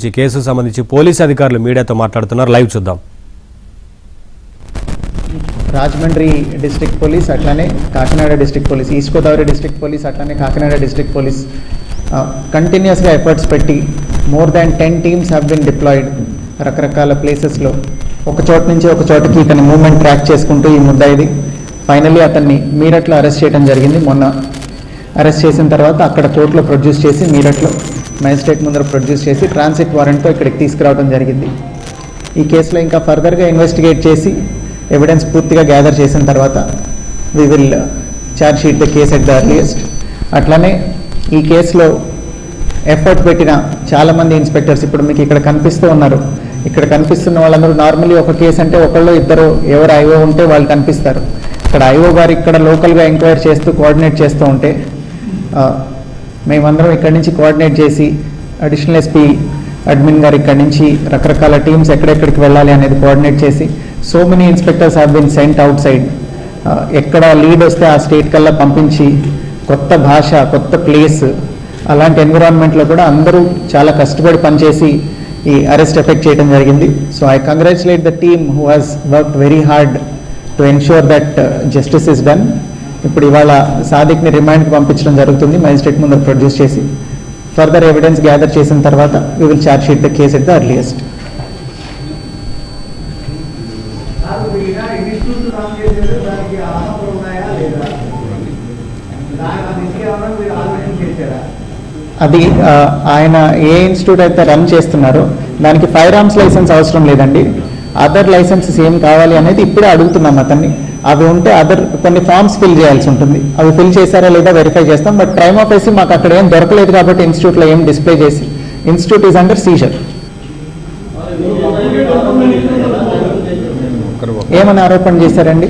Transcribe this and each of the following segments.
సంబంధించి కేసు సంబంధించి పోలీసు అధికారులు మీడియాతో మాట్లాడుతున్నారు. లైవ్ చూద్దాం. రాజమండ్రి డిస్ట్రిక్ట్ పోలీస్ అట్లానే Kakinada district police, east Godavari district police అట్లానే కాకినాడ డిస్ట్రిక్ట్ పోలీస్ కంటిన్యూస్గా ఎఫర్ట్స్ పెట్టి more than 10 teams have been deployed రకరకాల ప్లేసెస్లో. ఒక చోట నుంచి ఒక చోటకి ఇతని మూవ్మెంట్ ట్రాక్ చేసుకుంటూ ఈ ముద్దాయిది ఫైనల్లీ అతన్ని మీరట్లో అరెస్ట్ చేయడం జరిగింది. మొన్న అరెస్ట్ చేసిన తర్వాత అక్కడ కోర్టులో ప్రొడ్యూస్ చేసి మీరట్లో మ్యాజిస్ట్రేట్ ముందర ప్రొడ్యూస్ చేసి ట్రాన్సిట్ వారెంట్తో ఇక్కడికి తీసుకురావడం జరిగింది. ఈ కేసులో ఇంకా ఫర్దర్గా ఇన్వెస్టిగేట్ చేసి ఎవిడెన్స్ పూర్తిగా గ్యాదర్ చేసిన తర్వాత we will charge sheet the case at the earliest. అట్లానే ఈ కేసులో ఎఫర్ట్ పెట్టిన చాలామంది ఇన్స్పెక్టర్స్ ఇప్పుడు మీకు ఇక్కడ కనిపిస్తూ ఉన్నారు. ఇక్కడ కనిపిస్తున్న వాళ్ళందరూ నార్మల్లీ ఒక కేసు అంటే ఒకళ్ళు ఇద్దరు ఎవరు ఐఓ ఉంటే వాళ్ళు కనిపిస్తారు. ఇక్కడ ఐఓ గారు ఇక్కడ లోకల్గా ఎంక్వైరీ చేస్తూ కోఆర్డినేట్ చేస్తూ ఉంటే మేమందరం ఇక్కడి నుంచి కోఆర్డినేట్ చేసి అడిషనల్ ఎస్పీ అడ్మిన్ గారు ఇక్కడి నుంచి రకరకాల టీమ్స్ ఎక్కడెక్కడికి వెళ్ళాలి అనేది కోఆర్డినేట్ చేసి so many inspectors have been cent out side. ఎక్కడ లీడ్ వస్తే ఆ స్టేట్ కల్లా పంపించి కొత్త భాష, కొత్త ప్లేస్, అలాంటి ఎన్విరాన్మెంట్లో కూడా అందరూ చాలా కష్టపడి పనిచేసి ఈ అరెస్ట్ ఎఫెక్ట్ చేయడం జరిగింది. So I congratulate the team who has worked very hard to ensure that justice is done. ఇప్పుడు ఇవాళ సాదిక్ని రిమాండ్కి పంపించడం జరుగుతుంది మ్యాజిస్ట్రేట్ ముందు ప్రొడ్యూస్ చేసి. ఫర్దర్ ఎవిడెన్స్ గ్యాదర్ చేసిన తర్వాత we will charge sheet the case at the earliest. అది ఆయన ఏ ఇన్స్టిట్యూట్ అయితే రన్ చేస్తున్నారో దానికి ఫైర్ ఆర్మ్స్ లైసెన్స్ అవసరం లేదండి. అదర్ లైసెన్సెస్ ఏం కావాలి అనేది ఇప్పుడే అడుగుతున్నాం అతన్ని. అవి ఉంటే కొన్ని ఫామ్స్ ఫిల్ చేయాల్సి ఉంటుంది. అవి ఫిల్ చేశారా లేదా వెరిఫై చేస్తాం. బట్ టైమ్ ఆఫ్ వేసి మాకు అక్కడ ఏం దొరకలేదు కాబట్టి ఇన్స్టిట్యూట్లో ఏం డిస్ప్లే చేసి ఇన్స్టిట్యూట్ ఈజ్ అండర్ సీజర్. ఏమని ఆరోపణ చేశారండి?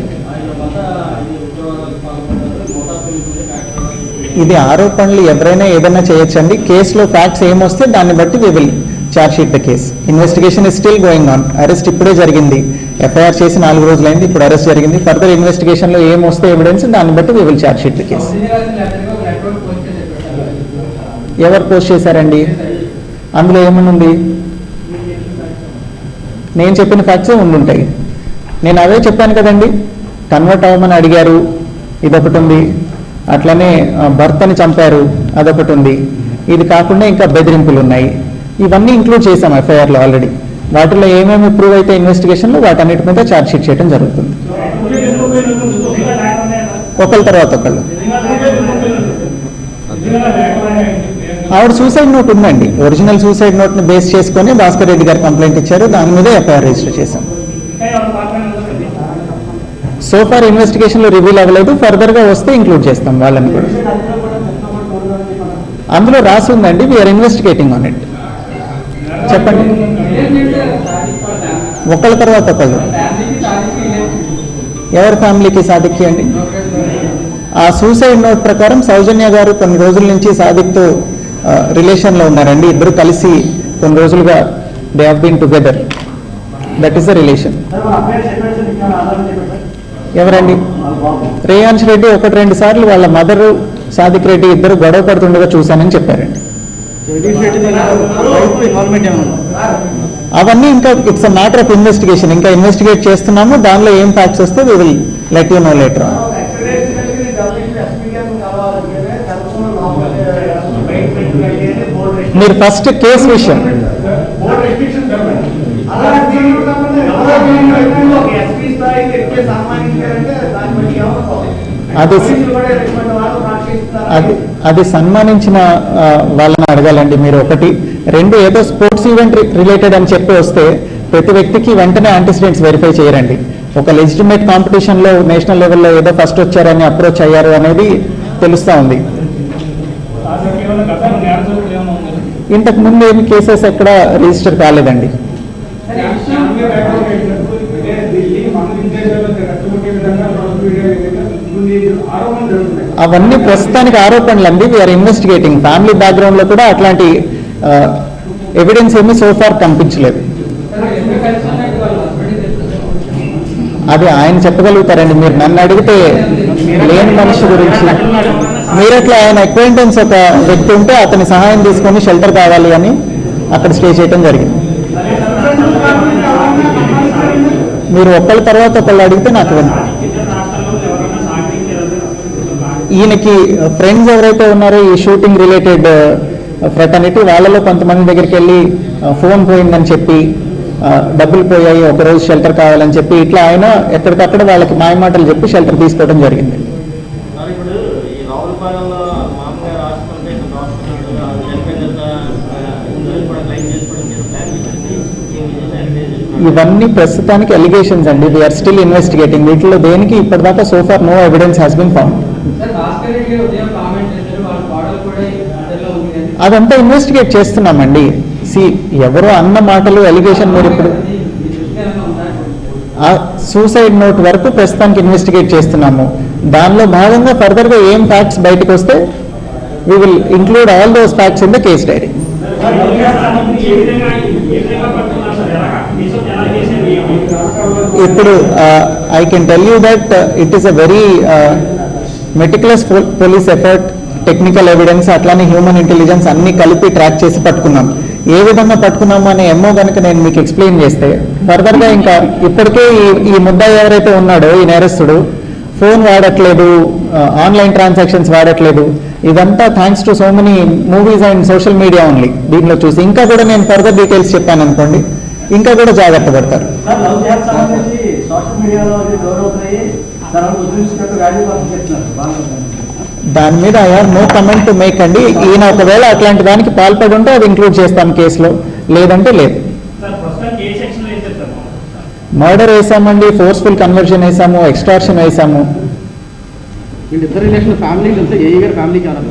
ఇది ఆరోపణలు ఎవరైనా ఏదైనా చేయొచ్చండి. కేసులో ఫ్యాక్ట్స్ ఏమొస్తే దాన్ని బట్టి we will charge sheet the case. Investigation is still going on. Arrest ఇప్పుడే జరిగింది. ఎఫ్ఐఆర్ చేసి 4 రోజులైంది. ఇప్పుడు అరెస్ట్ జరిగింది. ఫర్దర్ ఇన్వెస్టిగేషన్లో ఏమొస్తే ఎవిడెన్స్ దాన్ని బట్టి we will charge sheet the case. ఎవరు పోస్ట్ చేశారండి? అందులో ఏమనుంది? నేను చెప్పిన ఫ్యాక్ట్సే ఉండుంటాయి. నేను అవే చెప్పాను కదండి. కన్వర్ట్ అవ్వమని అడిగారు, ఇదొకటి ఉంది. అట్లనే భర్తని చంపారు, అదొకటి ఉంది. ఇది కాకుండా ఇంకా బెదిరింపులు ఉన్నాయి. ఇవన్నీ ఇంక్లూడ్ చేశాం ఎఫ్ఐఆర్లో ఆల్రెడీ. వాటిలో ఏమేమి ప్రూవ్ అయితే ఇన్వెస్టిగేషన్లో వాటన్నిటి మీద ఛార్జ్ షీట్ చేయడం జరుగుతుంది. ఒకళ్ళ తర్వాత ఒకళ్ళు. ఆవిడ సూసైడ్ నోట్ ఉందండి. ఒరిజినల్ సూసైడ్ నోట్ని బేస్ చేసుకొని భాస్కర్ రెడ్డి గారు కంప్లైంట్ ఇచ్చారు. దాని మీద ఎఫ్ఐఆర్ రిజిస్టర్ చేశాం. సో ఫార్ ఇన్వెస్టిగేషన్లో రివీల్ అవ్వలేదు. ఫర్దర్గా వస్తే ఇంక్లూడ్ చేస్తాం వాళ్ళని కూడా. అందులో రాసి ఉందండి, వీఆర్ ఇన్వెస్టిగేటింగ్ ఆన్ ఇట్. చెప్పండి. ఒకళ్ళ తర్వాత ఒకళ్ళు. ఎవరి ఫ్యామిలీకి సాదిక్కి అండి? ఆ సూసైడ్ నోట్ ప్రకారం సౌజన్య గారు కొన్ని రోజుల నుంచి సాదిక్తో రిలేషన్లో ఉన్నారండి. ఇద్దరు కలిసి కొన్ని రోజులుగా they have been together. That is the relation. ఎవరండి? రేయాన్స్ రెడ్డి 1-2 సార్లు వాళ్ళ మదరు సాదిక్ రెడ్డి ఇద్దరు గొడవ పడుతుండగా చూశానని చెప్పారండి. అవన్నీ ఇంకా it's a matter of investigation. ఇంకా ఇన్వెస్టిగేట్ చేస్తున్నాము. దానిలో ఏం ఫ్యాక్ట్స్ వస్తే we will let you know later on. మీరు ఫస్ట్ కేసు విషయం అది సన్మానించిన వాళ్ళని అడగాలండి మీరు. 1, 2 ఏదో స్పోర్ట్స్ ఈవెంట్ రిలేటెడ్ అని చెప్పి వస్తే ప్రతి వ్యక్తికి వెంటనే యాంటిసిడెంట్స్ వెరిఫై చేయరండి. ఒక లెజిటిమేట్ కాంపిటీషన్లో నేషనల్ లెవెల్లో ఏదో ఫస్ట్ వచ్చారని అప్రోచ్ అయ్యారు అనేది తెలుస్తూ ఉంది. ఇంతకు ముందు ఏమి కేసెస్ ఎక్కడ రిజిస్టర్ కాలేదండి. అవన్నీ ప్రస్తుతానికి ఆరోపణలు అండి. We are investigating. ఫ్యామిలీ బ్యాక్గ్రౌండ్ లో కూడా అట్లాంటి ఎవిడెన్స్ ఏమీ సోఫార్ కనిపించలేదు. అది ఆయన చెప్పగలుగుతారండి. మీరు నన్ను అడిగితే లేని మనిషి గురించి మీరట్లా ఆయన అక్వైంటెన్స్ ఒక వ్యక్తి ఉంటే అతని సహాయం తీసుకొని షెల్టర్ కావాలి అని అక్కడ స్టే చేయడం జరిగింది. మీరు ఒకళ్ళ తర్వాత ఒకళ్ళు అడిగితే నాకు ఈయనకి ఫ్రెండ్స్ ఎవరైతే ఉన్నారో ఈ షూటింగ్ రిలేటెడ్ ఫ్రెటర్నిటీ వాళ్ళలో కొంతమంది దగ్గరికి వెళ్ళి ఫోన్ పోయిందని చెప్పి డబ్బులు పోయాయి, ఒకరోజు షెల్టర్ కావాలని చెప్పి ఇట్లా ఆయన ఎక్కడికక్కడ వాళ్ళకి మాయమాటలు చెప్పి షెల్టర్ తీసుకోవడం జరిగింది. ఇవన్నీ ప్రస్తుతానికి ఎలిగేషన్స్ అండి. We are still investigating. వీటిలో దేనికి ఇప్పటిదాకా so far no evidence has been found. అదంతా ఇన్వెస్టిగేట్ చేస్తున్నామండి. ఎవరో అన్న మాటలు ఎలిగేషన్ మీరు ఇప్పుడు సూసైడ్ నోట్ వరకు ప్రస్తుతానికి ఇన్వెస్టిగేట్ చేస్తున్నాము. దానిలో భాగంగా ఫర్దర్గా ఏం ఫ్యాక్ట్స్ బయటకు వస్తే we will include all those facts in the case diary. ఇప్పుడు I can tell you that it is a very meticulous police effort. Technical evidence అట్లానే హ్యూమన్ ఇంటెలిజెన్స్ అన్ని కలిపి ట్రాక్ చేసి పట్టుకున్నాం. ఏ విధంగా పట్టుకున్నాము అనే ఎమ్మో కనుక నేను మీకు ఎక్స్ప్లెయిన్ చేస్తే ఫర్దర్గా ఇంకా ఇప్పటికే ఈ ముద్దాయి ఎవరైతే ఉన్నాడో ఈ నేరస్తుడు ఫోన్ వాడట్లేదు, ఆన్లైన్ ట్రాన్సాక్షన్స్ వాడట్లేదు. ఇదంతా thanks to so many movies and social media only. దీంట్లో చూసి ఇంకా కూడా నేను ఫర్దర్ డీటెయిల్స్ చెప్పాను అనుకోండి, ఇంకా కూడా జాగ్రత్త పడతారు. దాని మీద I have no comment to make అండి. ఈయన ఒకవేళ అట్లాంటి దానికి పాల్పడి ఉంటే అది ఇంక్లూడ్ చేస్తాం కేసులో, లేదంటే లేదు. మర్డర్ వేసామండి, ఫోర్స్ఫుల్ కన్వర్షన్ వేసాము, ఎక్స్టార్షన్ వేసాము. ఇద్దరు రిలేషన్ ఫ్యామిలీ ఏ ఫ్యామిలీ కావాలి